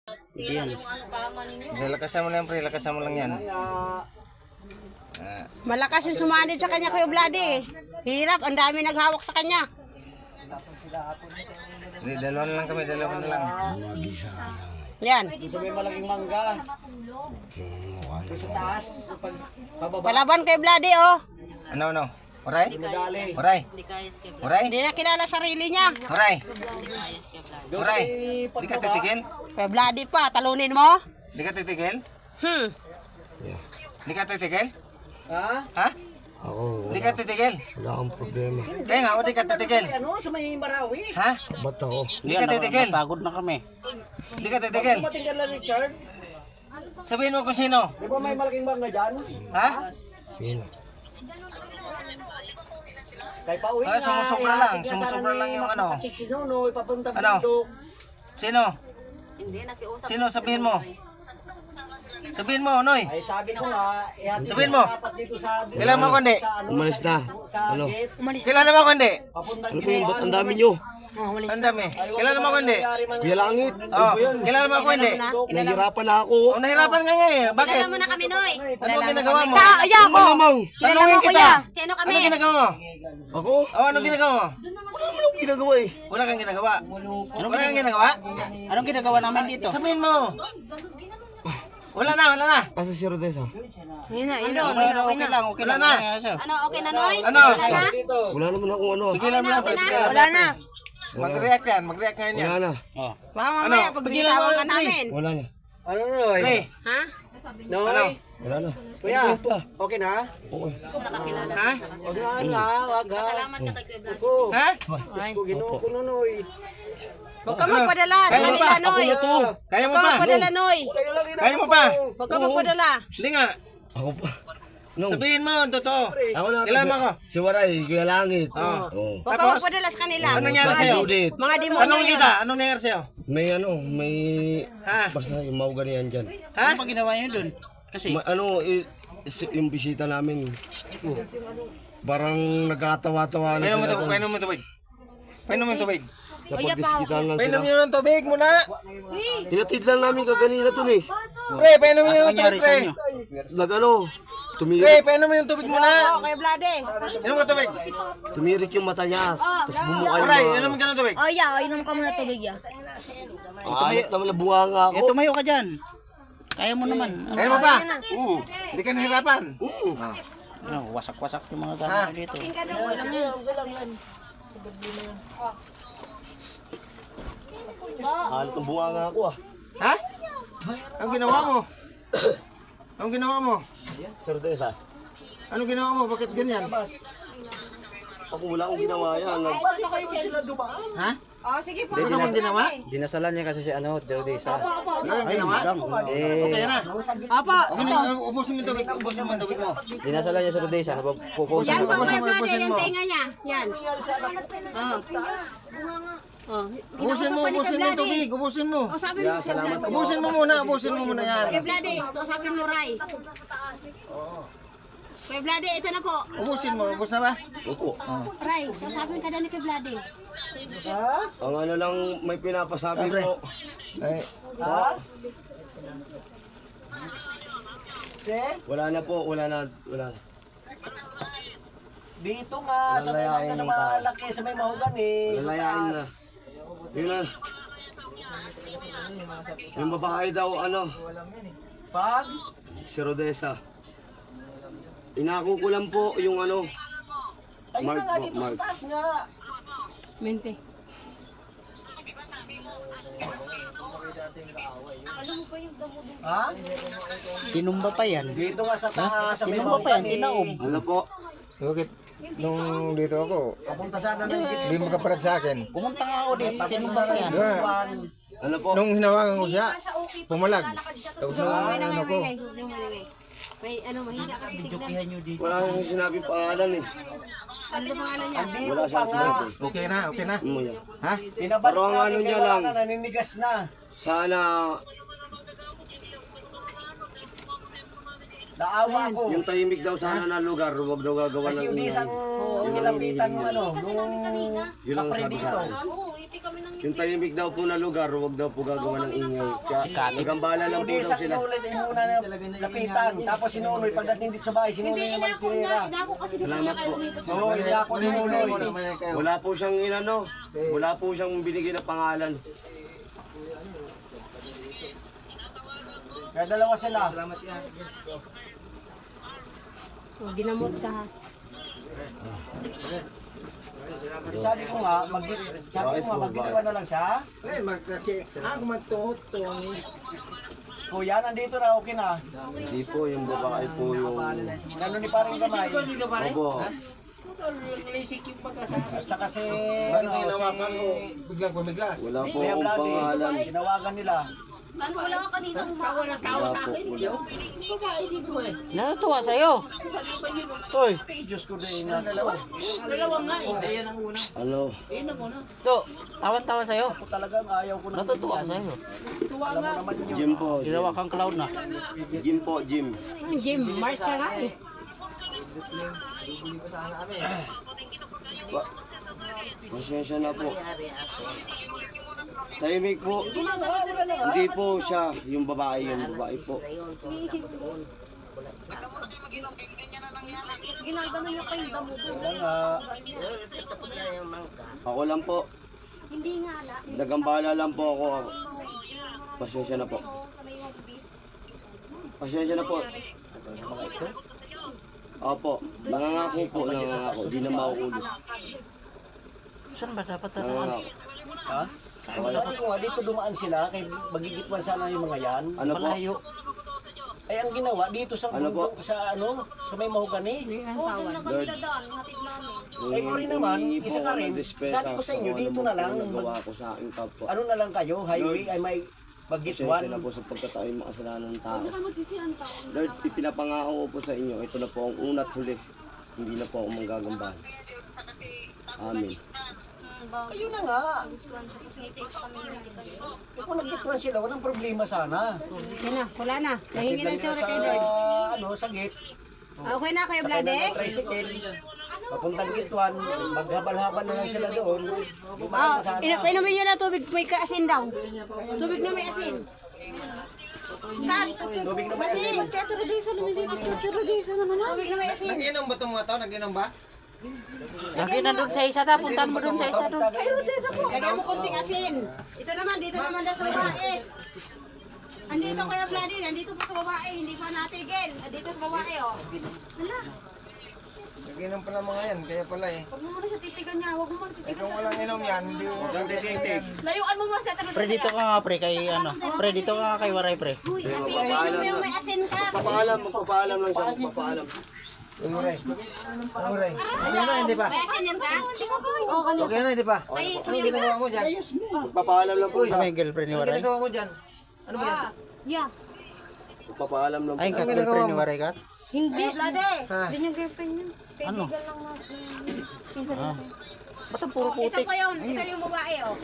Sira yung ano kama ninyo. Lakasan mo lang pre, lakasan mo lang yan. Malakas yung sumanib sa kanya, Kuya Vladi. Hirap, ang dami naghawak sa kanya. Hindi, dalawa na lang kami, dalawa na lang. Yan. Gusto may malaking mangga. Sa taas, pababa. Palaban kay Vladi, oh. Ano? Oray? Madali. Oray? Hindi kaya si Kevlar. Oray? Hindi na kilala sarili niya. Oray? Hindi kaya si Kevlar. Oray? Di ka titigil? Kuya Vladi pa, talunin mo. Di ka titigil? Di ka titigil? Ha? Ha? Ako, Di ka titigil? wala akong problema. Kaya nga, o di ka titigil? Ano, sa may Marawi? Ha? Ba't ako? Di ka titigil? Pagod na kami. Di ka titigil? Matinggal na Richard. Sabihin mo kung sino. Di ba may malaking mangga dyan? Ha? Sino? Kay pauwi Ah, nga. sumusobra lang. Sumusobra lang yung ano. Si Nunoy, papunta Ano? bundok. Sino? Hindi, nakiusap. Sino? Sabihin mo. Sabihin mo, Noy. Ay sabi ko nga, ihatid Sabihin ko mo. dapat dito sa... Kailan mo kundi? Sa ano, Umalis na. Sa Ano? gate. Kilala mo kundi? Papunta Ano po yun? Ba't ang dami nyo? Ang dami. Kilala mo kundi? Kuya Langit. Oh, kilala mo kundi? Nahihirapan na ako. Oh, nahirapan nga nga eh. Bakit? Kilala mo na kami, Noy. Ano ang ginagawa mo? Aya Ano ko. namang? Tanungin kita. Sino kami? Ano ginagawa mo? Ako? Oh, ano ginagawa mo? Wala mo lang ginagawa eh. Wala kang ginagawa. Wala kang ginagawa? Anong ginagawa namin dito? Sabihin mo. Wala na. Asa si Rodessa? Yun na. Okay lang. Wala na. Ano, okay na, Noy? Ano? Wala na? Wala naman akong ano. Pigilan mo lang. Wala na. Mag-react yan. Mag-react ngayon yan. Wala na. Baka mamaya, pag binitawan ka namin. Wala na. Ano Noy? Pre, Ha? Noy? ano? Wala na. Kuya, Ano pa? okay na? Okay. Nakakilala. Ha? Huwag na, ano ha, wag ha. Salamat ka kay Kevlar. Ako, Ha? ako ginoo ko Nunoy. Huwag ka magpadala sa Kaya mo kanila, pa? Noy. Kaya mo Huwag pa? ka magpadala, Noy. Kayo lang Kaya mo pa? Huwag ka magpadala. Hindi nga. Ako pa. No. Sabihin mo, ang totoo. Ako na. Kilala mo ako. Si Waray, Kuya Langit. Oo. Oo. Huwag ka Tapos? magpadala sa kanila. Ano nangyari Si sa'yo? Judith. Mga demonyo Anong yun. kita? Anong nangyari sa'yo? May Ha? basta yung mauganihan dyan. Ha? Ano pa ginawa niyo doon? Kasi Yung bisita namin. Parang nagkatawa-tawa na Painom mo sila. tubig. Painom mo tubig. Painom mo tubig. Napag-diskitan lang Painom sila. nyo ng tubig muna. Hinatid lang namin kaganina to eh. Pre, painom nyo ng nangyari tubig, sa pre. inyo? Pre, Tumirik. painom nyo ng tubig muna. Oo, Kuya Vladi. Inom ka tubig. Tumirik yung mata niya. Tapos bumukay Aray, yung inom ka ng tubig. Oh, yeah. Inom ka muna tubig, ya. Ayot naman na bunga nga ako. tumayo ka dyan. Kaya mo naman. Kaya mo pa? Hindi ka nahirapan. Ano, wasak-wasak yung mga Ha? gamit dito. Halit ng bunga nga ako ah. Ha? Anong ginawa mo? Anong ginawa mo? Sir Desa, Anong ginawa mo? Bakit ganyan? ako wala akong ginawa yan. Ha? Oh, sige po. Ano kang ginawa? Dinasalan niya kasi si ano, Deodesa. Ano kang ginawa? Okay na. Opo. Okay na. Ubusin mo yung tubig. Ubusin mo yung tubig mo. Dinasalan niya si Rodesa. Pupusin Yan mo. po, Kuya Vladi. ubusin Yung mo. tenga niya. Yan. Oh. Ubusin mo yung tubig. Ubusin mo. Oh, sabi mo, Kuya Vladi. Ubusin mo muna. Ubusin mo muna yan. Kuya Vladi, ito sabi mo, Ray. Kuya Vladi, ito na po. Ubusin mo. Ubus na ba? Opo. Ray, sasabihin ka daw ni Kuya Vladi. Ang ano lang may pinapasabi Abre. po. Ay, Wala na po, wala na. Dito nga, sa may Lalayain mangga na yung tao. malaki, sa may mahugan eh. Lalayain na. Yun na. Yung babae daw, ano, Pag, si Rodessa. Inako ko lang po yung ano, ayun Mark na nga po, dito sa Mark. taas nga. Mente. Ha? Tinumba pa yan. Dito nga sa taas, sa may Tinumba pa yan, mahugan tinaom. eh. ano po, bakit nung dito ako, Papunta sana ng gitna. hindi makaparag sa akin. Pumunta nga ako dito, tinumba pa yan. ano po, Nung hinawakan ko siya, pumalag. Tapos nung ano ko, May ano, mahina kasi tignan. wala nang sinabi pangalan eh. Ano ba pangalan niya? Wala siyang sinabi. okay na, okay na. Ano yan? Ha? Tinabad Pero ang namin ano kay niya wala lang. na, naninigas na. Sana Naawa ako. yung tahimik daw sana na lugar, huwag daw gagawa Kasi ng yung ingay. isang nilapitan mo ano, Kasi namin kanina. Yun ang kapre sabi dito. sa akin. Oo, iti kami ng Yung tahimik daw po na lugar, huwag daw po gagawa ng ingay. Kaya nagambala lang po Hindi, daw sa sila. sinulit yung una na lapitan. Tapos sinunoy, pagdating dito sa bahay, sinunoy naman tinira. Salamat po. Oo, hindi ako sinunoy. Wala po siyang inano, wala po siyang binigyan na pangalan. Kaya dalawa sila. Ginamot ka ha. Sabi ko nga, magdiliwan na lang siya. Ako magtuhot to. Kuya, nandito na, okay na. Hindi po, yung babae po yung... Nano ni parang kamay. Opo. At saka si, Biglang bumiglas. Wala po Kuya akong Vlad, pangalan. tinawagan nila. Ano, wala ka kanina umawa ng Wala po. Wala. Natutuwa sa'yo. Toy. Diyos ko din na. Ano? To, tawan-tawa sa'yo. Ako talagang ayaw ko na. Natutuwa sa'yo. Alam mo naman yun. Jim po. Ginawa kang clown na. Jim po, Jim. Jim, Mars ka nga eh. Pasensya na po. Tahimik po. ginagawa sila na Hindi po siya, yung babae po. Tapos ginagano niya kayong damo ko. Ako lang po. Hindi nga na. Nagambala lang po ako. Pasensya na po. Pasensya na po. Opo, nangangako po, nangangako. Di na mauulit. Saan ba dapat tatangan? Nangangako. Ha? Sabi ko nga, dito dumaan sila, kay magigitwan sana yung mga yan. Ano po? Malayo. Ay, ang ginawa, dito sa Ano po? bundok, sa may mahogani. Oo, doon na kami dadaan. Hatid namin. Ay, rin naman, Humingi isa po ka ako rin. ng dispensa Sabi ko sa inyo, kung dito ano na po lang, ang nagawa ko sa aking kapwa. ano na lang kayo, highway, ay may Pasensya bagitwan. na po sa pagkatayo ng makasalanan ng tao. Baka magsisihan pa. Lord, ipinapangako ko po sa inyo, ito na po ang una't huli. Hindi na po ako manggagambahan. Amin. Ayun na nga. Tapos ngiti sa kami ng Kung nagkitwan sila, walang problema sana. Yan na, wala na. Nahingi Lang ng sorry nila kay Lord. sa gate. Okay na kayo, Sakay Vlad na eh? ng tricycle. Papuntang Gitwan, maghabal-habal na lang sila doon. Ah, Sana. inumin nyo na tubig, may kaasin daw. Tubig na may asin. Kat, Tubig na may asin. tubig na may asin. Nag-inom ba itong mga tao? Nag-inom ba? Lagi na doon sa isa ta. Puntahan mo doon sa isa doon. Lagyan mo konting asin. Ito naman, dito naman daw sa babae. Andito kaya Vladi, nandito pa sa babae, hindi pa natigil. Andito sa babae, oh. Hala, Nag-inom pala mga yan, kaya pala eh. huwag mo muna siya titigan niya, huwag mo muna Eh titigan kung sa... walang inom yan, hindi. Layuan mo muna siya. Pre, dito ka nga pre kay ano. Pre, dito ka nga kay Waray pre. Uy, asin, mo yung may asin ka. Magpapaalam lang siya, magpapaalam. Umuray. Umuray. Okay na, hindi pa. May asin yan ka? Okay na, hindi pa. Anong ginagawa mo dyan? Magpapaalam lang po Sa siya. may girlfriend ni Anong Waray. ginagawa mo dyan? Ano ba yan? Yeah. Magpapaalam lang po. Ay, kat girlfriend ni Waray ka? Hindi. Vladi. Ha? Din yung girlfriend niya. Kaibigan lang na. Pinsan niya. Ba't ang puro Ito putik? pa yun, ito yung babae, oh.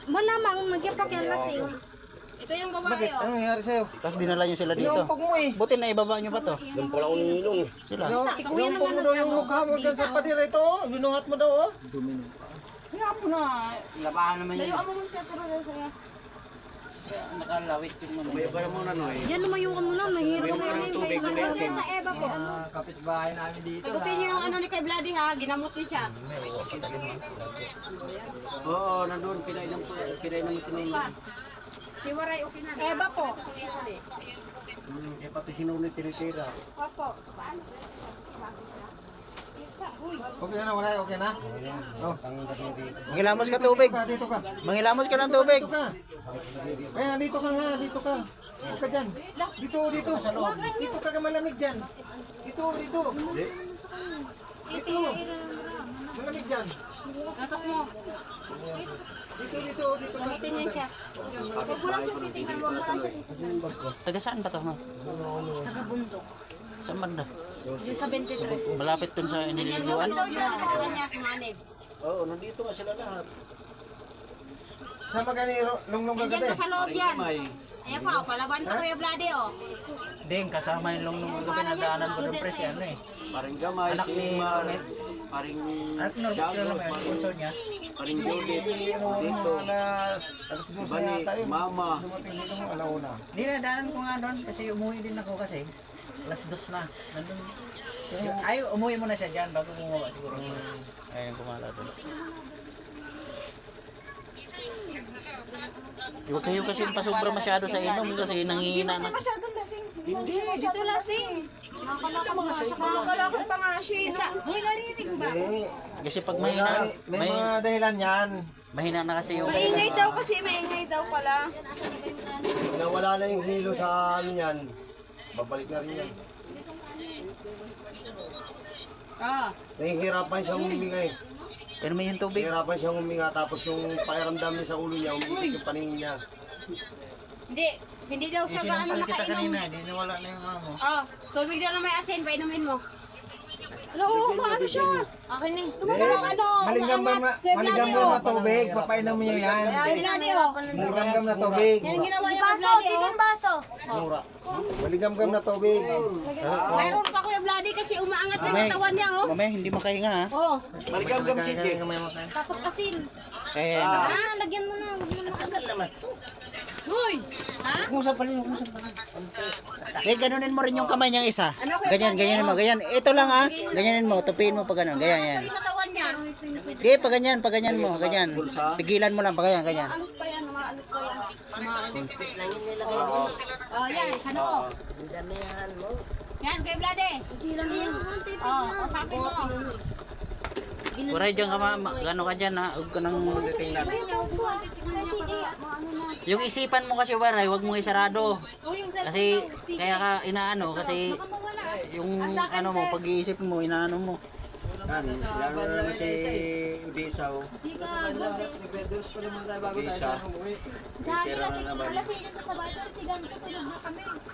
Malamang nagyapak yan lasing. Ito yung babae, oh. Anong nangyari sa'yo? Tapos dinala niyo sila dito. Inumpog mo eh. Buti na ibaba niyo pa to. Doon pala ako ninilong eh. Sila. Inumpog mo daw yung mukha mo dyan sa padira ito. Binuhat mo daw oh. Kaya mo na. Labahan naman yun. Layuan mo muna siya. Turo daw sa'yo. Nakalawit yung muna. Yan, lumayukan mo na. Mahirap sa'yo na yung sa Eva po. Sagutin niyo yung ano ni kay Vladi, ha. Ginamot niyo siya. Oo, nandun, pinainom mo si Nene. Si Waray, okay na. Eva po. Eh, pati sinulit tinitira. Opo. Okay na, wala. Okay na. Oh. Mangilamos ka tubig. Dito ka. Mangilamos ka ng tubig. Dito ka. Kaya dito ka nga, dito ka. Dito ka dyan. Dito, dito. Sa loob. Dito ka malamig dyan. Dito, dito. Dito. Malamig dyan. Natok mo. Dito, dito, dito. Gamitin niya siya. Huwag mo lang siya titignan, huwag mo lang siya titignan. Taga saan ba to? No? Taga-bundok. Saan banda? Yun sa 23. Malapit dun sa iniliguan. Ito yung nakakita niya si Manid. Oo, nandito nga sila lahat. Saan ba gani longlong Diyan kagabi? pa sa loob yan. May, Ayan po, palaban pa Kuya Vlade, oh. Ding, kasama yung nung gabi nadaanan ko doon pre si ano eh. Paring Gamay, Anak si ni Mar, Met. paring Anak no, kilala mo yung sponsor niya. paring Juliet, dito. Alas 12 Bani, yata yun. Mama. Dumating dito ng alauna. Hindi nadaanan ko nga doon kasi umuwi din ako kasi. Alas 2 na. Nandun. Ay, umuwi muna siya dyan bago gumawa siguro. Ayun, kumala doon. Huwag kayo kasi pasobra masyado sa inom kasi nangihina na. Dito lasing. Nakakalakot pa nga siya. Uy, narinig ba? Kasi pag mahina, May mga dahilan yan. mahina na kasi yung... Maingay daw kasi, maingay daw pala. Nawala na yung hilo sa ano yan. Babalik na rin yan. Oh. Nahihirapan siyang huminga eh. Pero may yung tubig. Nahihirapan siyang huminga tapos yung pakiramdam niya sa ulo niya, umiikot yung paningin niya. Hindi daw siya gaano Sinampal kita nakainom. kanina, di nawala na yung ano mo. Oh, tubig daw na may asin, painumin mo. Oo, maano siya. Akin eh. Malinggam na tubig. Papainom niyo yan. Kuya Vlade, oh. Malinggam na tubig. Yan ginawa niya Kuya Baso, Vlade, bigan oh. baso. Mura. Malinggam na tubig. Mayroon pa Kuya Vlade kasi umaangat yung katawan niya, oh. Mamaya hindi makahinga ha. Oh. Maligam-gam si Jay. Tapos asin. Kaya Lagyan mo na. Tagal naman. Uy! Usap pa rin, usap pa rin. eh, ganunin mo rin yung kamay niyang isa. Ano, Kuya Ganyan, Vlade? ganyan mo. Ganyan. Ito lang ha. Ganyanin mo. Tupiin mo pa ganun. Ganyan, yan. Yung katawan niya. Di, pa ganyan mo. Ganyan. Pigilan mo lang pa ganyan, ganyan. Alis pa yan, mga alis pa yan. Oh, yan, ano ko? Yan, Kuya Vlade. Oh, sabi mo. Kuray dyan ka gano ka dyan ha. Huwag ka nang magkailan. Yung isipan mo kasi waray, huwag mong isarado. Kasi kaya ka inaano kasi yung ano mo pag-iisip mo inaano mo. Lalo na naman si Bisaw. Bisa. Pera na naman.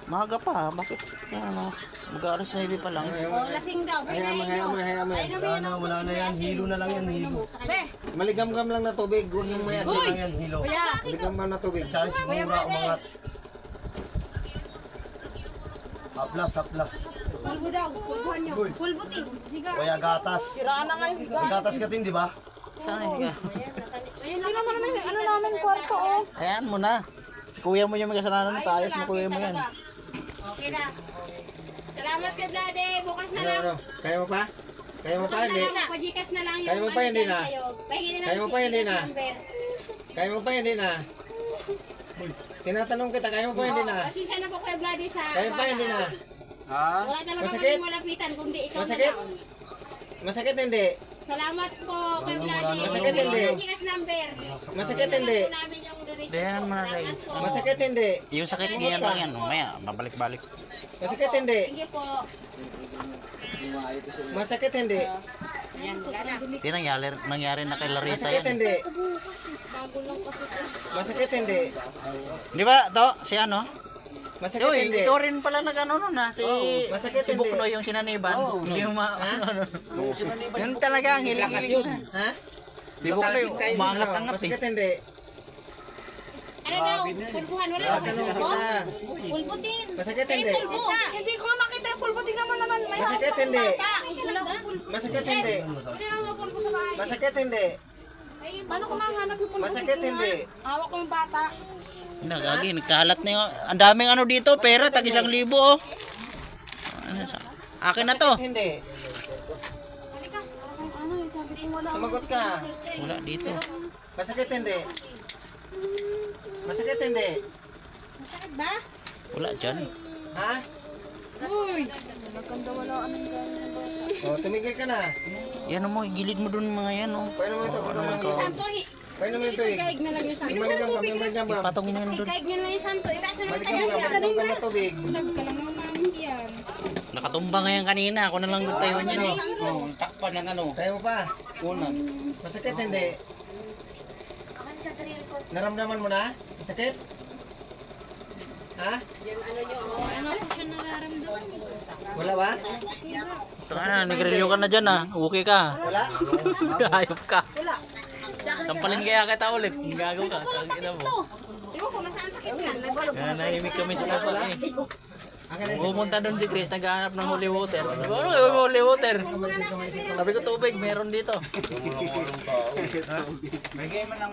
Maaga pa, bakit? Ano, mag-aalas 9 pa lang. Oh, lasing daw. Hayaan mo na. Wala na yan, hilo na lang yan, hilo. Maligam-gam lang na tubig. Huwag yung may Kasi asin. lang yan, hilo. Maligam na tubig. Chance mura umangat. Haplas. Pulbo daw, pulbuhan niyo. Pulbuti. Siga. Kaya gatas. May gatas ka din, di ba? Saan ka? Hindi naman namin, ano namin kwarto oh. Ayan mo na. Si kuya mo yung may kasalanan, paayos mo kuya mo yan. Okay na. Salamat Kuya Vlade. Bukas na lang. Kaya mo pa? Kaya mo pa? Hindi. Pajikas na lang yung Kaya mo pa, hindi na? Pahingin na Kaya mo pa, hindi na? number. Kaya mo pa? Hindi na. Tinatanong kita, kaya mo pa? Hindi na. Pasensya na po Kuya Vlade sa... Kaya pa? Hindi na. Ha? Wala talaga Masakit? kaming malapitan kundi ikaw Masakit? na lang. Masakit hindi? Salamat po Kuya Vlade. Masakit, hindi? Pajikas number. Masakit hindi? Po namin yung donation. Ayan mo na rin. Salamat po. Masakit hindi? Yung sakit niya lang yan, mamaya, mabalik-balik. Masakit hindi? Sige po. Masakit hindi? Ayan, wala na. Hindi nangyari na kay Larissa Masakit yan. hindi? Masakit hindi? Di ba, to? Si ano? Masakit Uy, hindi? ikaw rin pala nag-ano nun ha. Si, masakit si hindi. Bukno yung sinaniban. Hindi mo Yun talaga ang hiling-hiling na. Ha? Si Bukno yung umangat-angat eh. Masakit hindi? Ano daw? Pulbuhan, wala na. Tanong kita. Pulbutin. Masakit hindi? Pulbo. Hindi ko nga makita yung pulbo. Tingnan mo naman. May Masakit hindi? Wala akong pulbo. Masakit hindi? Hindi ako pulbo sa bahay. Masakit hindi? Paano ko mahanap yung pulbo? Masakit hindi? Hawak ko yung bata. Nagagi, nagkalat na yung... Ang daming ano dito, pera, tag 1,000 oh. Ano sa- Akin na to. Hindi. Sumagot ka. Wala dito. Masakit hindi? Masakit hindi? Masakit ba? Wala dyan. Ha? Oh, tumigil ka na. Yan mo, gilid mo dun mga yan oh. Paano mo ito? Paano mo ito? Santo, Paano mo ito? ikaig na lang yung santo. Maligam ka, maligam ka. Patong mo yan dun. Ikaig na lang yung santo. Itaas na lang Maligam tayo. ka, maligam ka na tubig. Lag ka lang naman namin yan. Nakatumba nga yan kanina. Ako na lang doon tayo niyan eh. Takpan ng ano. Kaya mo pa? Una. Masakit hindi? Naramdaman mo na? Masakit? Ha? Wala ba? Tara na, nagrilyo ka na dyan ah. Okay ka. Wala? Ayop ka. Sampalin kaya kita ulit. Gagaw ka. Tangina mo. Ewan ko, nasaan sa Kaya nahimik kami sa kapal eh. Pumunta doon si Chris, naghahanap ng holy water. Ano yung holy water? Sabi ko tubig, meron dito. Bigay mo ng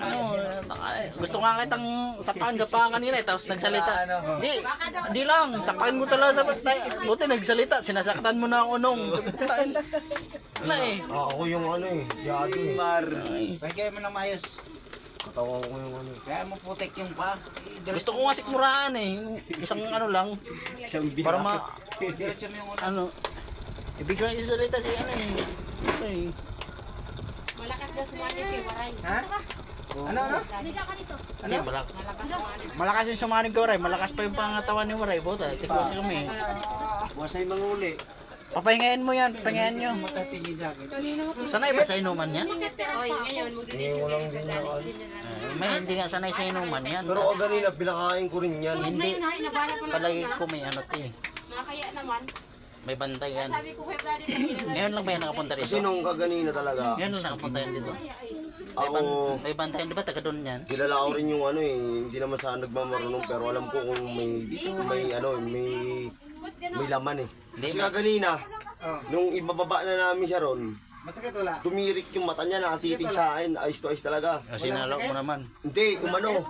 Gusto nga kitang sapakan kanina eh, tapos nagsalita. Di lang, sapakan mo talaga sa patay. Buti nagsalita, sinasaktan mo na ang unong. Wala eh. Ako yung ano eh, yado eh. Bigay mo ng mayos. Katawan ko yung ano. Kaya mo putek yung pa. Gusto ko nga sikmuraan eh. Isang ano lang. Para ma... Diretso mo yung una. Ano... Ibig ko yung salita si ano eh. Ano eh. Malakas daw sumali si Waray. Ha? Ano? Ano yung balak? Malakas yung sumanig ko Waray. Malakas pa yung pangatawan ni Waray. Buta, tikos kami. Wasay manguli. Papahingayin mo yan. Pahingayin nyo. Sanay ba sa inuman yan? Hindi ko lang din na ano. May hindi nga sanay sa inuman yan. Pero o ganina, pinakain ko rin yan. Hindi. Nabara pa lang. Palagi ko may ano to eh. Nakakaya naman. May bantay yan. Sabi ko kay Brady na Ngayon lang ba yan nakapunta Kasi rito? nung kaganina talaga, Ngayon lang nakapunta yan dito. ako, May bantay yan, di ba? Taga doon yan. kilala ko rin yung ano eh, hindi naman sa nagmamarunong pero alam ko kung may laman eh. Kasi kaganina, nung ibababa na namin siya ron, Masakit wala. tumirik yung mata niya, nakasitig sa akin, eyes to eyes talaga. Kasi nalok mo naman. Hindi, umano,